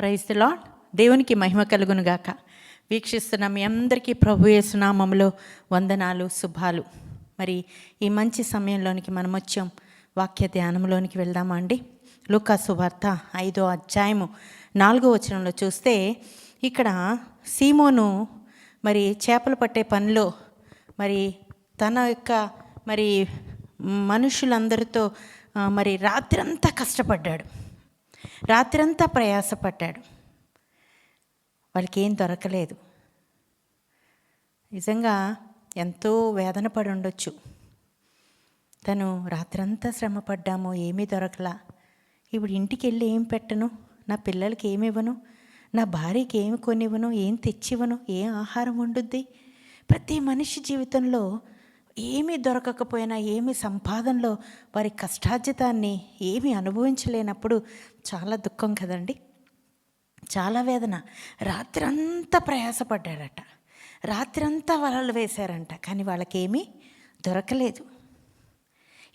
Praise the lord. దేవునికి మహిమ కలుగును గాక. వీక్షిస్తున్న మీ అందరికీ ప్రభు యేసు నామములో వందనాలు, శుభాలు. మరి ఈ మంచి సమయంలోనికి మనం వచ్చాం. వాక్య ధ్యానంలోనికి వెళ్దామా అండి? లూకా సువార్త 5వ అధ్యాయము 4వ వచనంలో చూస్తే ఇక్కడ సీమోను మరి చేపలు పట్టే పనిలో మరి తన యొక్క మరి మనుషులందరితో మరి రాత్రంతా కష్టపడ్డాడు, రాత్రంతా ప్రయాసపడ్డాడు. వాళ్ళకి ఏం దొరకలేదు. నిజంగా ఎంతో వేదన పడి ఉండొచ్చు. తను రాత్రంతా శ్రమ పడ్డాము, ఏమీ దొరకలా. ఇప్పుడు ఇంటికి వెళ్ళి ఏం పెట్టను, నా పిల్లలకి ఏమి ఇవ్వను, నా భార్యకి ఏమి కొనివ్వను, ఏం తెచ్చివ్వను, ఏం ఆహారం వండుద్ది. ప్రతి మనిషి జీవితంలో ఏమీ దొరకకపోయినా, ఏమి సంపాదనలో వారి కష్టార్జితాన్ని ఏమీ అనుభవించలేనప్పుడు చాలా దుఃఖం కదండి, చాలా వేదన. రాత్రంతా ప్రయాసపడ్డాడట, రాత్రంతా వలలు వేశారంట, కానీ వాళ్ళకేమీ దొరకలేదు.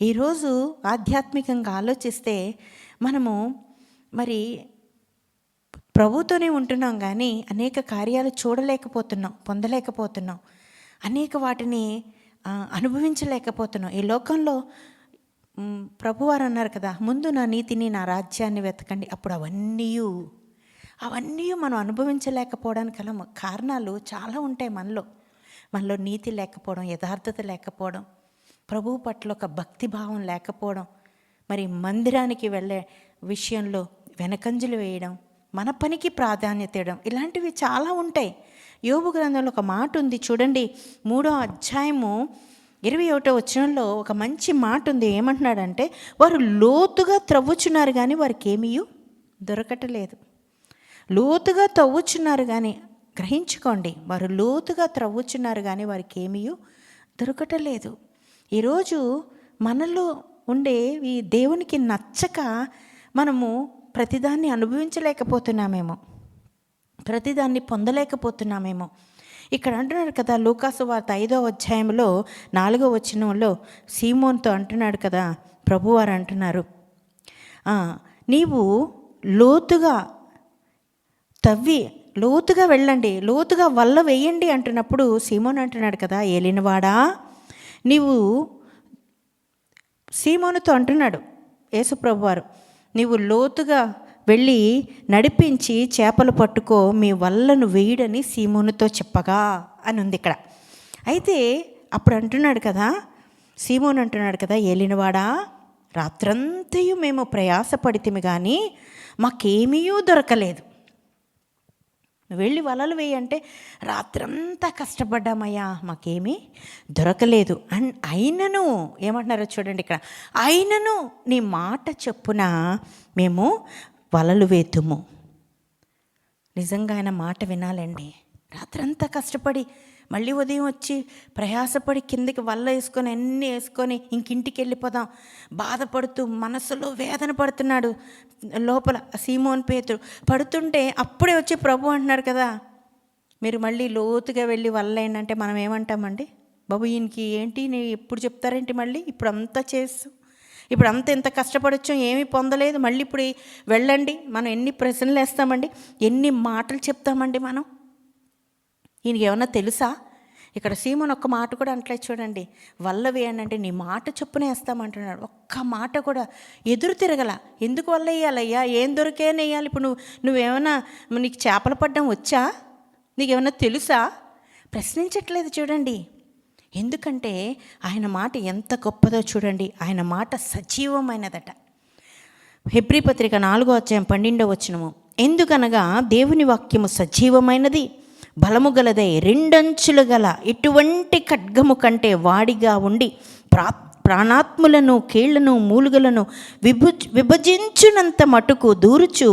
ఈరోజు ఆధ్యాత్మికంగా ఆలోచిస్తే మనము మరి ప్రభుతోనే ఉంటున్నాం, కానీ అనేక కార్యాలు చూడలేకపోతున్నాం, పొందలేకపోతున్నాం, అనేక వాటిని అనుభవించలేకపోతున్నాం. ఈ లోకంలో ప్రభువారు అన్నారు కదా, ముందు నా నీతిని, నా రాజ్యాన్ని వెతకండి, అప్పుడు అవన్నీ మనం అనుభవించలేకపోవడానికి గల కారణాలు చాలా ఉంటాయి. మనలో నీతి లేకపోవడం, యథార్థత లేకపోవడం, ప్రభువు పట్ల ఒక భక్తిభావం లేకపోవడం, మరి మందిరానికి వెళ్ళే విషయంలో వెనకంజలు వేయడం, మన పనికి ప్రాధాన్యత ఇవ్వడం, ఇలాంటివి చాలా ఉంటాయి. యోబు గ్రంథంలో ఒక మాట ఉంది చూడండి, 3వ అధ్యాయము 21వ వచనంలో ఒక మంచి మాట ఉంది. ఏమంటున్నాడంటే, వారు లోతుగా త్రవ్వుచున్నారు కానీ వారికి ఏమీ దొరకటలేదు. లోతుగా తవ్వుచున్నారు కానీ, గ్రహించుకోండి, వారు లోతుగా త్రవ్వుచున్నారు కానీ వారికి ఏమీ దొరకటలేదు. ఈరోజు మనలో ఉండే ఈ దేవునికి నచ్చక మనము ప్రతిదాన్ని అనుభవించలేకపోతున్నామేమో, ప్రతిదాన్ని పొందలేకపోతున్నామేమో. ఇక్కడ అంటున్నాడు కదా, లూకా సువార్త 5వ అధ్యాయంలో 4వ వచనంలో సీమోన్తో అంటున్నాడు కదా, ప్రభువారు అంటున్నారు, నీవు లోతుగా లోతుగా వెళ్ళండి, లోతుగా వల్ల వేయండి అంటున్నప్పుడు సీమోన్ అంటున్నాడు కదా, ఏలినవాడా, నీవు సీమోనుతో అంటున్నాడు యేసు ప్రభువారు, నీవు లోతుగా వెళ్ళి నడిపించి చేపలు పట్టుకో, మీ వల్లను వేయడని సీమోనుతో చెప్పగా అని ఉంది ఇక్కడ. అయితే అప్పుడు అంటున్నాడు కదా, సీమోను అంటున్నాడు కదా, ఏలినవాడా, రాత్రంతయు మేము ప్రయాసపడితిమి కానీ మాకేమీ దొరకలేదు. వెళ్ళి వలలు వేయంటే రాత్రంతా కష్టపడ్డామయ్యా, మాకేమీ దొరకలేదు. అయినను ఏమంటున్నారో చూడండి ఇక్కడ, అయినను నీ మాట చొప్పున మేము వలలు వేతుము. నిజంగా ఆయన మాట వినాలండి. రాత్రంతా కష్టపడి మళ్ళీ ఉదయం వచ్చి ప్రయాసపడి కిందకి వల్ల వేసుకొని అన్నీ వేసుకొని ఇంకింటికి వెళ్ళిపోదాం బాధపడుతూ మనసులో వేదన పడుతున్నాడు. లోపల సీమోన్ పేతురు పడుతుంటే అప్పుడే వచ్చి ప్రభు అంటున్నాడు కదా, మీరు మళ్ళీ లోతుగా వెళ్ళి వల్ల ఏంటంటే మనం ఏమంటామండి, బాబు ఈయనకి ఏంటి, నీ ఎప్పుడు చెప్తారేంటి, మళ్ళీ ఇప్పుడు అంతా చేస్తూ ఇప్పుడు అంతా ఎంత కష్టపడొచ్చో ఏమీ పొందలేదు, మళ్ళీ ఇప్పుడు వెళ్ళండి. మనం ఎన్ని ప్రశ్నలు వేస్తామండి, ఎన్ని మాటలు చెప్తామండి మనం. ఈయనకి ఏమన్నా తెలుసా? ఇక్కడ సీమోన్ ఒక్క మాట కూడా అంటలే చూడండి, వల్ల వేయండి నీ మాట చొప్పున వేస్తామంటున్నాడు. ఒక్క మాట కూడా ఎదురు తిరగల. ఎందుకు వల్ల వేయాలయ్యా, ఏం దొరికేనే వేయాలి, ఇప్పుడు నువ్వేమన్నా నీకు చేపలు పడ్డం వచ్చా, నీకేమన్నా తెలుసా, ప్రశ్నించట్లేదు చూడండి. ఎందుకంటే ఆయన మాట ఎంత గొప్పదో చూడండి, ఆయన మాట సజీవమైనదట. హెబ్రీ పత్రిక 4వ అధ్యాయం 12వ వచనము, ఎందుకనగా దేవుని వాక్యము సజీవమైనది, బలము గలదై, రెండంచులు గల ఎటువంటి ఖడ్గము కంటే వాడిగా ఉండి ప్రాణాత్ములను, కీళ్లను, మూలుగలను విభజించునంత మటుకు దూరుచు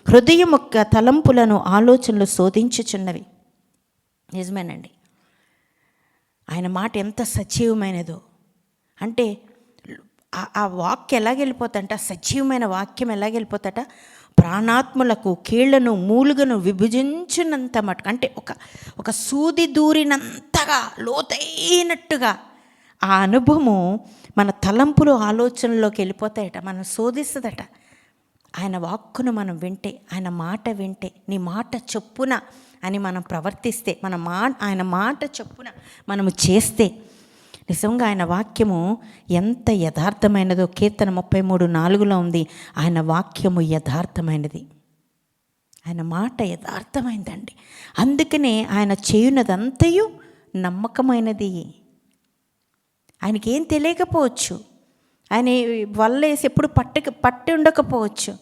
హృదయం యొక్క తలంపులను, ఆలోచనలు శోధించుచున్నవి. నిజమేనండి, ఆయన మాట ఎంత సజీవమైనదో. అంటే ఆ వాక్యం ఎలాగెళ్ళిపోతుంట, సజీవమైన వాక్యం ఎలాగెళ్ళిపోతాట, ప్రాణాత్ములకు, కీళ్లను, మూలుగను విభజించినంత మటుకు, అంటే ఒక సూది దూరినంతగా లోతైనట్టుగా ఆ అనుభవము మన తలంపులు, ఆలోచనలోకి వెళ్ళిపోతాయట, మనం శోధిస్తుందట. ఆయన వాక్కును మనం వింటే, ఆయన మాట వింటే, నీ మాట చొప్పున అని మనం ప్రవర్తిస్తే, ఆయన మాట చొప్పున మనము చేస్తే, నిజంగా ఆయన వాక్యము ఎంత యథార్థమైనదో కీర్తన 33:4 ఉంది. ఆయన వాక్యము యథార్థమైనది, ఆయన మాట యథార్థమైందండి. అందుకనే ఆయన చేయునదంతయు నమ్మకమైనది. ఆయనకేం తెలియకపోవచ్చు, ఆయన వల్లేసి ఎప్పుడు పట్టి ఉండకపోవచ్చు,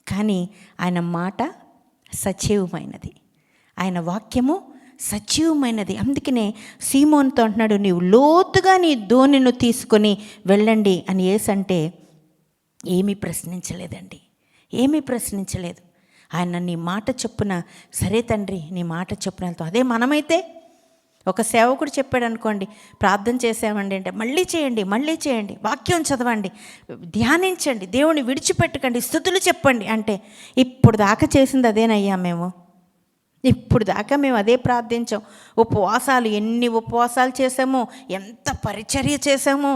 కానీ ఆయన మాట సజీవమైనది, ఆయన వాక్యము సజీవమైనది. అందుకనే సీమోనుతో అంటున్నాడు, నీవు లోతుగా నీ దోణిను తీసుకొని వెళ్ళండి అని యేసంటే ఏమీ ప్రశ్నించలేదండి, ఏమీ ప్రశ్నించలేదు. ఆయన నీ మాట చొప్పున, సరే తండ్రి నీ మాట చొప్పున వెళ్తాం. అదే మనమైతే ఒక సేవకుడు చెప్పాడు అనుకోండి, ప్రార్థన చేసామండి అంటే మళ్ళీ చేయండి, వాక్యం చదవండి, ధ్యానించండి, దేవుని విడిచిపెట్టకండి, స్తుతులు చెప్పండి అంటే, ఇప్పుడు దాకా చేసింది అదేనయ్యా మేము, ఇప్పుడు దాకా మేము అదే ప్రార్థించాం. ఎన్ని ఉపవాసాలు చేసామో, ఎంత పరిచర్య చేసామో,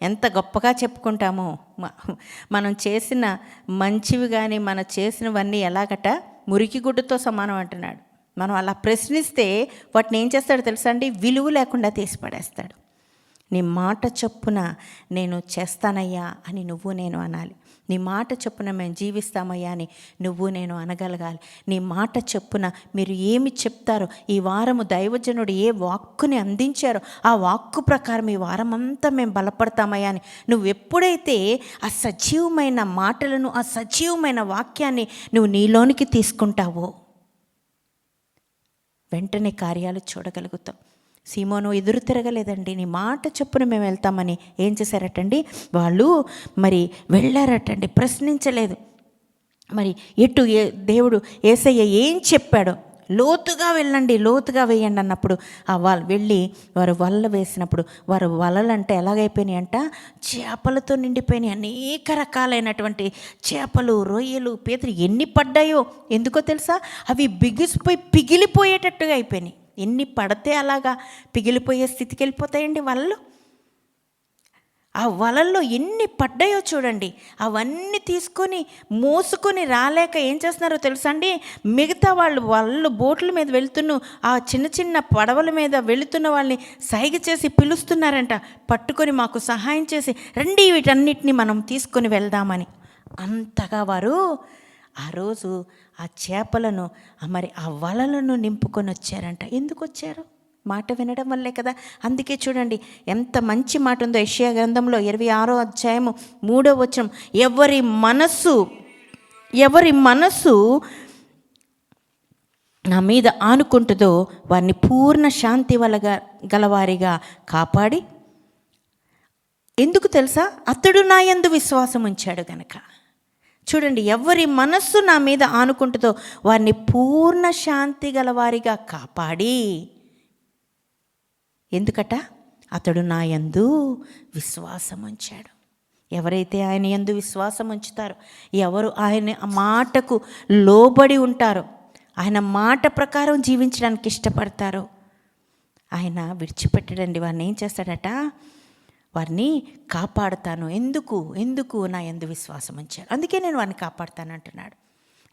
ఎంత గొప్పగా చెప్పుకుంటామో. మనం చేసిన మంచివి కానీ మనం చేసినవన్నీ ఎలాగట మురికి గుడ్డతో సమానం అంటున్నాడు. మనం అలా ప్రశ్నిస్తే వాటిని ఏం చేస్తాడో తెలుసా అండి, విలువ లేకుండా తీసి పడేస్తాడు. నీ మాట చొప్పున నేను చేస్తానయ్యా అని నువ్వు నేను అనాలి. నీ మాట చొప్పున మేము జీవిస్తామయ్యా అని నువ్వు నేను అనగలగాలి. నీ మాట చొప్పున మీరు ఏమి చెప్తారో, ఈ వారము దైవజనుడు ఏ వాక్కుని అందించారో ఆ వాక్కు ప్రకారం ఈ వారం అంతా మేము బలపడతామయ్యా అని నువ్వు ఎప్పుడైతే ఆ సజీవమైన మాటలను, ఆ సజీవమైన వాక్యాన్ని నువ్వు నీలోనికి తీసుకుంటావో వెంటనే కార్యాలు చూడగలుగుతాం. సీమోను ఎదురు తిరగలేదండి, నీ మాట చొప్పున మేము వెళ్తామని ఏం చేశారటండి, వాళ్ళు మరి వెళ్ళారటండి, ప్రశ్నించలేదు. మరి దేవుడు యేసయ్య ఏం చెప్పాడో, లోతుగా వెళ్ళండి, లోతుగా వేయండి అన్నప్పుడు వాళ్ళు వెళ్ళి వారు వల వేసినప్పుడు వారు వలలంటే ఎలాగైపోయినాయి అంట, చేపలతో నిండిపోయినాయి. అనేక రకాలైనటువంటి చేపలు, రొయ్యలు, పీతలు ఎన్ని పడ్డాయో ఎందుకో తెలుసా, అవి పిగిలిపోయేటట్టుగా అయిపోయినాయి. ఎన్ని పడితే అలాగా పిగిలిపోయే స్థితికి వెళ్ళిపోతాయండి వలలు. ఆ వలల్లో ఎన్ని పడ్డాయో చూడండి. అవన్నీ తీసుకొని మోసుకొని రాలేక ఏం చేస్తున్నారో తెలుసా అండి, మిగతా వాళ్ళు బోట్ల మీద వెళ్తున్న ఆ చిన్న చిన్న పడవల మీద వెళుతున్న వాళ్ళని సైగ చేసి పిలుస్తున్నారంట, పట్టుకొని మాకు సహాయం చేసి రండి, వీటన్నిటిని మనం తీసుకొని వెళ్దామని. అంతగా వారు ఆ రోజు ఆ చేపలను మరి ఆ వలలను నింపుకొని వచ్చారంట. ఎందుకు వచ్చారు? మాట వినడం వల్లే కదా. అందుకే చూడండి ఎంత మంచి మాట ఉందో యెషయా గ్రంథంలో 26వ అధ్యాయము 3వ వచనం, ఎవరి మనసు నా మీద ఆనుకుంటుందో వారిని పూర్ణ శాంతి గలవారిగా కాపాడి, ఎందుకు తెలుసా, అతడు నా యందు విశ్వాసం ఉంచాడు గనక. చూడండి, ఎవరి మనస్సు నా మీద ఆనుకుంటుందో వారిని పూర్ణ శాంతి గలవారిగా కాపాడి, ఎందుకట, అతడు నా యందు విశ్వాసం ఉంచాడు. ఎవరైతే ఆయన యందు విశ్వాసం ఉంచుతారో, ఎవరు ఆయన మాటకు లోబడి ఉంటారో, ఆయన మాట ప్రకారం జీవించడానికి ఇష్టపడతారో, ఆయన విడిచిపెట్టడండి. వారిని ఏం చేస్తాడట, వారిని కాపాడుతాను. ఎందుకు నా యందు విశ్వాసం ఉంచారు, అందుకే నేను వారిని కాపాడుతాను అంటున్నాడు.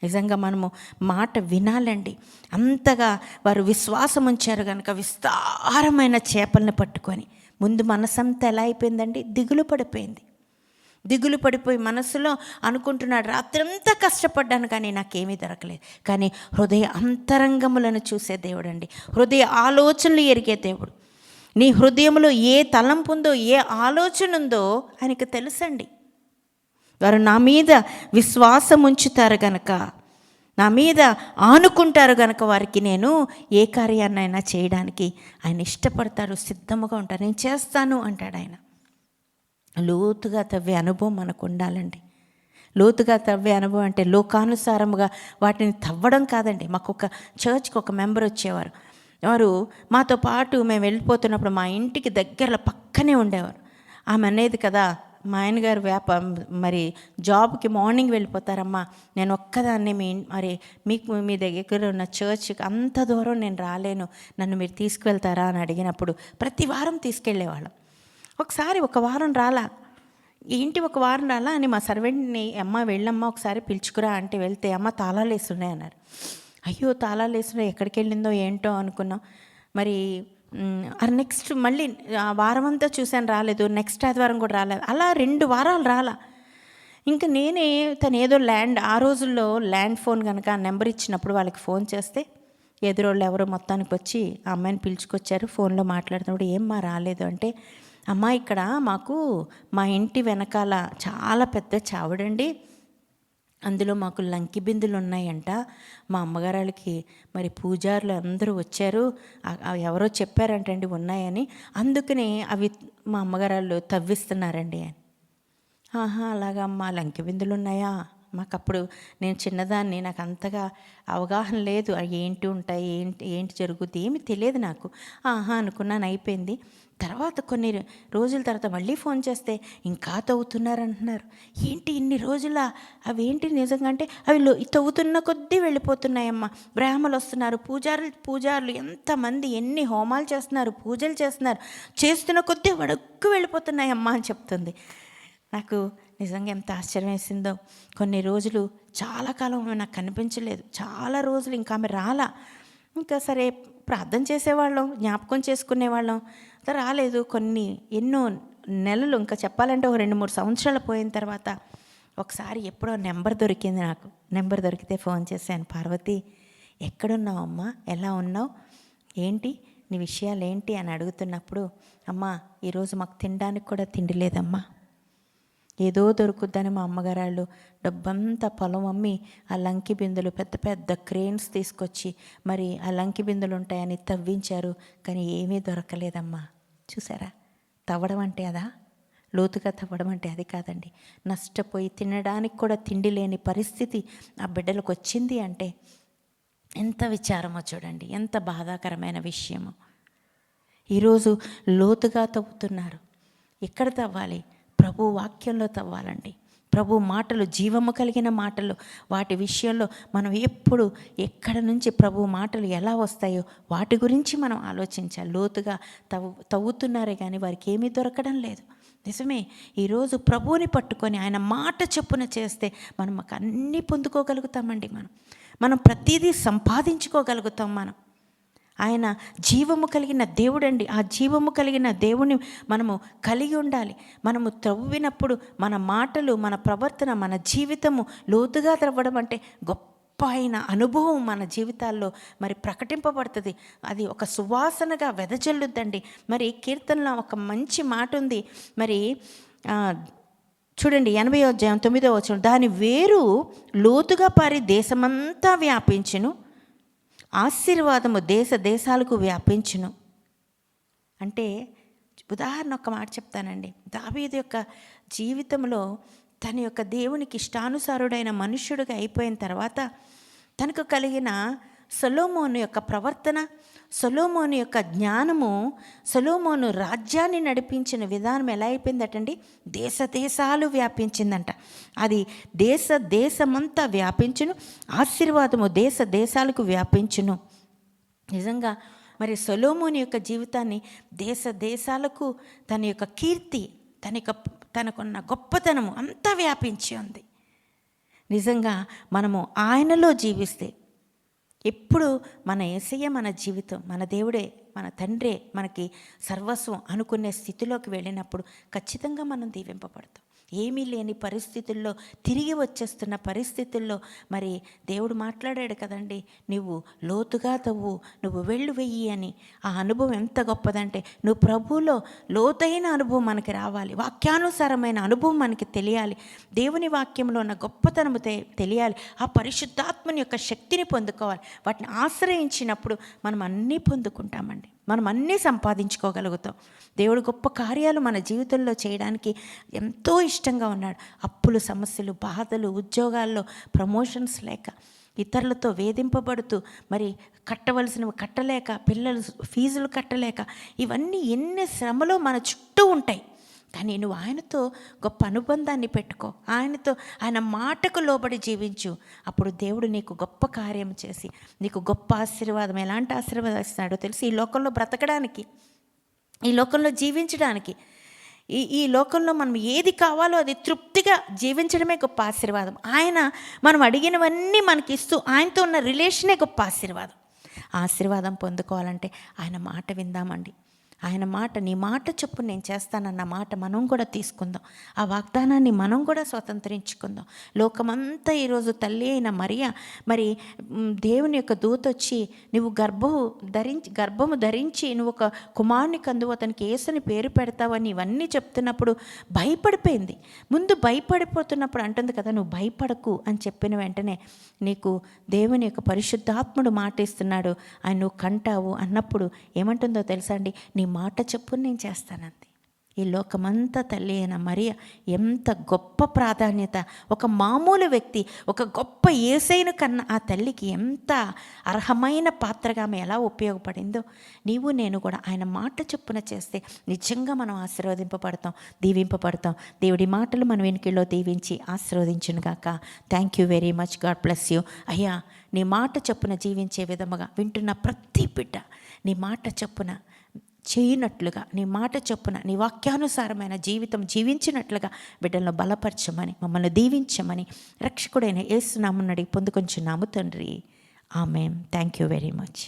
నిజంగా మనము మాట వినాలండి. అంతగా వారు విశ్వాసం ఉంచారు కనుక విస్తారమైన చేపలను పట్టుకొని, ముందు మనసంతా ఎలా అయిపోయిందండి, దిగులు పడిపోయి మనసులో అనుకుంటున్నాడు, రాత్రంతా కష్టపడ్డాను కానీ నాకేమీ దొరకలేదు. కానీ హృదయ అంతరంగములను చూసే దేవుడు అండి, హృదయ ఆలోచనలు ఎరిగే దేవుడు. నీ హృదయంలో ఏ తలంపు ఉందో, ఏ ఆలోచన ఉందో ఆయనకు తెలుసండి. వారు నా మీద విశ్వాసం ఉంచుతారు గనక, నా మీద ఆనుకుంటారు గనక వారికి నేను ఏ కార్యాన్నైనా చేయడానికి ఆయన ఇష్టపడతారు, సిద్ధముగా ఉంటారు. నేను చేస్తాను అంటాడు ఆయన. లోతుగా తవ్వే అనుభవం మనకు ఉండాలండి. లోతుగా తవ్వే అనుభవం అంటే లోకానుసారముగా వాటిని తవ్వడం కాదండి. మాకు ఒక చర్చ్కి ఒక మెంబర్ వచ్చేవారు. వారు మాతో పాటు మేము వెళ్ళిపోతున్నప్పుడు మా ఇంటికి దగ్గరలో పక్కనే ఉండేవారు. ఆమె అనేది కదా, మా ఆయనగారు మరి జాబ్కి మార్నింగ్ వెళ్ళిపోతారమ్మా, నేను ఒక్కదాన్ని మీ దగ్గర ఉన్న చర్చ్కి అంత దూరం నేను రాలేను, నన్ను మీరు తీసుకువెళ్తారా అని అడిగినప్పుడు ప్రతి వారం తీసుకెళ్ళేవాళ్ళం. ఒకసారి ఒక వారం రాలా, ఏంటి ఒక వారం రాలా అని మా సర్వెంట్ని, అమ్మ వెళ్ళమ్మా ఒకసారి పిలుచుకురా అంటే వెళ్తే, అమ్మ తాళాలు వేస్తున్నాయి అన్నారు. అయ్యో తాళాలు వేస్తున్నాయి, ఎక్కడికి వెళ్ళిందో ఏంటో అనుకున్నాం. మరి నెక్స్ట్ మళ్ళీ ఆ వారం అంతా చూశాను, రాలేదు. నెక్స్ట్ ఆదివారం కూడా రాలేదు. అలా 2 వారాలు రాలా. ఇంకా నేనే తను ఏదో ఆ రోజుల్లో ల్యాండ్ ఫోన్ కనుక ఆ నెంబర్ ఇచ్చినప్పుడు వాళ్ళకి ఫోన్ చేస్తే ఎదురోళ్ళు ఎవరో మొత్తానికి వచ్చి ఆ అమ్మాయిని పిలుచుకొచ్చారు. ఫోన్లో మాట్లాడుతున్నప్పుడు ఏమ్మా రాలేదు అంటే, అమ్మ ఇక్కడ మాకు మా ఇంటి వెనకాల చాలా పెద్ద చావుడండి, అందులో మాకు లంకి బిందులు ఉన్నాయంట. మా అమ్మగారికి మరి పూజారులు అందరూ వచ్చారు, ఎవరో చెప్పారంటండి ఉన్నాయని, అందుకని అవి మా అమ్మగారు తవ్విస్తున్నారండి అని. ఆహా అలాగమ్మా, లంకి బిందులు ఉన్నాయా? మాకప్పుడు నేను చిన్నదాన్ని, నాకు అంతగా అవగాహన లేదు, అవి ఏంటి ఉంటాయి, ఏంటి జరుగుద్ది ఏమి తెలియదు నాకు. ఆహా అనుకున్నాను, అయిపోయింది. తర్వాత కొన్ని రోజుల తర్వాత మళ్ళీ ఫోన్ చేస్తే ఇంకా తవ్వుతున్నారంటున్నారు. ఏంటి ఇన్ని రోజుల, అవి ఏంటి నిజంగా అంటే అవి తవ్వుతున్న కొద్దీ వెళ్ళిపోతున్నాయమ్మా. బ్రాహ్మలు వస్తున్నారు, పూజారులు ఎంతమంది ఎన్ని హోమాలు చేస్తున్నారు, పూజలు చేస్తున్నారు, చేస్తున్న కొద్దీ వడక్కు వెళ్ళిపోతున్నాయమ్మా అని చెప్తుంది. నాకు నిజంగా ఎంత ఆశ్చర్యం వేసిందో. కొన్ని రోజులు చాలా కాలం నాకు కనిపించలేదు, చాలా రోజులు ఇంకా ఆమె రాలా. ఇంకా సరే ప్రార్థన చేసేవాళ్ళం, జ్ఞాపకం చేసుకునేవాళ్ళం, రాలేదు. ఎన్నో నెలలు, ఇంకా చెప్పాలంటే ఒక 2-3 సంవత్సరాలు పోయిన తర్వాత ఒకసారి ఎప్పుడో నెంబర్ దొరికింది నాకు. నెంబర్ దొరికితే ఫోన్ చేశాను, పార్వతి ఎక్కడున్నావమ్మా, ఎలా ఉన్నావు, ఏంటి నీ విషయాలు ఏంటి అని అడుగుతున్నప్పుడు, అమ్మా ఈరోజు మాకు తినడానికి కూడా తిండి లేదమ్మా, ఏదో దొరుకుద్దని మా అమ్మగారాళ్ళు డబ్బంతా పొలం అమ్మి ఆ లంకి బిందులు పెద్ద పెద్ద క్రేన్స్ తీసుకొచ్చి మరి ఆ లంకి బిందులు ఉంటాయని తవ్వించారు, కానీ ఏమీ దొరకలేదమ్మా. చూసారా, తవ్వడం అంటే అదా? లోతుగా తవ్వడం అంటే అది కాదండి. నష్టపోయి తినడానికి కూడా తిండి లేని పరిస్థితి ఆ బిడ్డలకు వచ్చింది అంటే ఎంత విచారమో చూడండి, ఎంత బాధాకరమైన విషయమో. ఈరోజు లోతుగా తవ్వుతున్నారు. ఎక్కడ తవ్వాలి? ప్రభు వాక్యంలో తవ్వాలండి. ప్రభు మాటలు, జీవము కలిగిన మాటలు, వాటి విషయంలో మనం ఎప్పుడు ఎక్కడ నుంచి ప్రభు మాటలు ఎలా వస్తాయో వాటి గురించి మనం ఆలోచించాలి. లోతుగా తవ్వుతున్నారే కానీ వారికి ఏమీ దొరకడం లేదు. నిజమే, ఈరోజు ప్రభువుని పట్టుకొని ఆయన మాట చొప్పున చేస్తే మనం అన్నీ పొందుకోగలుగుతామండి. మనం ప్రతిదీ సంపాదించుకోగలుగుతాం. ఆయన జీవము కలిగిన దేవుడండి. ఆ జీవము కలిగిన దేవుని మనము కలిగి ఉండాలి. మనము త్రవ్వినప్పుడు మన మాటలు, మన ప్రవర్తన, మన జీవితము లోతుగా త్రవ్వడం అంటే గొప్ప అయిన అనుభవం మన జీవితాల్లో మరి ప్రకటింపబడుతుంది. అది ఒక సువాసనగా వెదజల్లుద్దండి. మరి కీర్తనలో ఒక మంచి మాట ఉంది. మరి చూడండి, 80వ అధ్యాయం 9వ వచనం, దాని వేరు లోతుగా పారి దేశమంతా వ్యాపించును, ఆశీర్వాదము దేశాలకు వ్యాపించును. అంటే ఉదాహరణ ఒక మాట చెప్తానండి. దావీదు యొక్క జీవితంలో తన యొక్క దేవునికి ఇష్టానుసారుడైన మనుష్యుడిగా అయిపోయిన తర్వాత తనకు కలిగిన సొలొమోను యొక్క ప్రవర్తన, సొలొమోను యొక్క జ్ఞానము, సొలొమోను రాజ్యాన్ని నడిపించిన విధానం ఎలా అయిపోయిందటండి? దేశాలు వ్యాపించిందంట. అది దేశమంతా వ్యాపించును, ఆశీర్వాదము దేశాలకు వ్యాపించును. నిజంగా మరి సొలొమోను యొక్క జీవితాన్ని దేశాలకు తన యొక్క కీర్తి, తనకున్న గొప్పతనము అంతా వ్యాపించి ఉంది. నిజంగా మనము ఆయనలో జీవిస్తే, ఎప్పుడు మన యేసయ్య మన జీవితం, మన దేవుడే, మన తండ్రే మనకి సర్వస్వం అనుకునే స్థితిలోకి వెళ్ళినప్పుడు ఖచ్చితంగా మనం దీవింపబడతాం. ఏమీ లేని పరిస్థితుల్లో, తిరిగి వచ్చేస్తున్న పరిస్థితుల్లో మరి దేవుడు మాట్లాడాడు కదండి, నువ్వు లోతుగా తవ్వు, నువ్వు వెయ్యి అని. ఆ అనుభవం ఎంత గొప్పదంటే, నువ్వు ప్రభువులో లోతైన అనుభవం మనకి రావాలి, వాక్యానుసారమైన అనుభవం మనకి తెలియాలి, దేవుని వాక్యంలో ఉన్న గొప్పతనము తెలియాలి, ఆ పరిశుద్ధాత్మని యొక్క శక్తిని పొందుకోవాలి. వాటిని ఆశ్రయించినప్పుడు మనం అన్నీ పొందుకుంటామండి, మనం అన్నీ సంపాదించుకోగలుగుతాం. దేవుడు గొప్ప కార్యాలు మన జీవితంలో చేయడానికి ఎంతో ఇష్టంగా ఉన్నాడు. అప్పులు, సమస్యలు, బాధలు, ఉద్యోగాల్లో ప్రమోషన్స్ లేక, ఇతరులతో వేధింపబడుతూ, మరి కట్టవలసినవి కట్టలేక, పిల్లలు ఫీజులు కట్టలేక, ఇవన్నీ ఎన్ని శ్రమలో మన చుట్టూ ఉంటాయి. కానీ నువ్వు ఆయనతో గొప్ప అనుబంధాన్ని పెట్టుకో, ఆయన మాటకు లోబడి జీవించు. అప్పుడు దేవుడు నీకు గొప్ప కార్యం చేసి నీకు గొప్ప ఆశీర్వాదం, ఎలాంటి ఆశీర్వాదం ఇస్తాడో తెలిసి ఈ లోకంలో బ్రతకడానికి, ఈ లోకంలో జీవించడానికి ఈ లోకంలో మనం ఏది కావాలో అది తృప్తిగా జీవించడమే గొప్ప ఆశీర్వాదం. ఆయన మనం అడిగినవన్నీ మనకిస్తూ ఆయనతో ఉన్న రిలేషనే గొప్ప ఆశీర్వాదం. ఆశీర్వాదం పొందుకోవాలంటే ఆయన మాట విందామండి. ఆయన మాట, నీ మాట చొప్పున నేను చేస్తానన్న మాట మనం కూడా తీసుకుందాం. ఆ వాగ్దానాన్ని మనం కూడా స్వతంత్రించుకుందాం. లోకమంతా ఈరోజు తల్లి అయిన మరియ మరి దేవుని యొక్క దూత వచ్చి నువ్వు గర్భము ధరించి నువ్వు ఒక కుమారుని కందువు, అతనికి యేసుని పేరు పెడతావని ఇవన్నీ చెప్తున్నప్పుడు భయపడిపోయింది. ముందు భయపడిపోతున్నప్పుడు అంటుంది కదా, నువ్వు భయపడకు అని చెప్పిన వెంటనే నీకు దేవుని యొక్క పరిశుద్ధాత్ముడు మాట ఇస్తున్నాడు, ఆయన నువ్వు కంటావు అన్నప్పుడు ఏమంటుందో తెలుసా అండి, నీ మాట చెప్పుని నేను చేస్తానంది. ఈ లోకమంతా తల్లి అయిన మరియ ఎంత గొప్ప ప్రాధాన్యత, ఒక మామూలు వ్యక్తి ఒక గొప్ప యేసయ్యను కన్నా ఆ తల్లికి ఎంత అర్హమైన పాత్రగా ఆమె ఎలా ఉపయోగపడిందో, నీవు నేను కూడా ఆయన మాట చొప్పున చేస్తే నిజంగా మనం ఆశీర్వదింపబడతాం, దీవింపబడతాం. దేవుడి మాటలు మన వెనుకలో దీవించి ఆశీర్వదించునుగాక. Thank you very much. God bless you. అయ్యా, నీ మాట చొప్పున జీవించే విధముగా వింటున్న ప్రతి బిడ్డ నీ మాట చొప్పున చేయనట్లుగా, నీ మాట చొప్పున నీ వాక్యానుసారమైన జీవితం జీవించినట్లుగా బిడ్డలను బలపరచమని, మమ్మల్ని దీవించమని రక్షకుడైన యేసు నామమున అడిగి పొందుకొంచున్నాము తండ్రి. Amen. Thank you very much.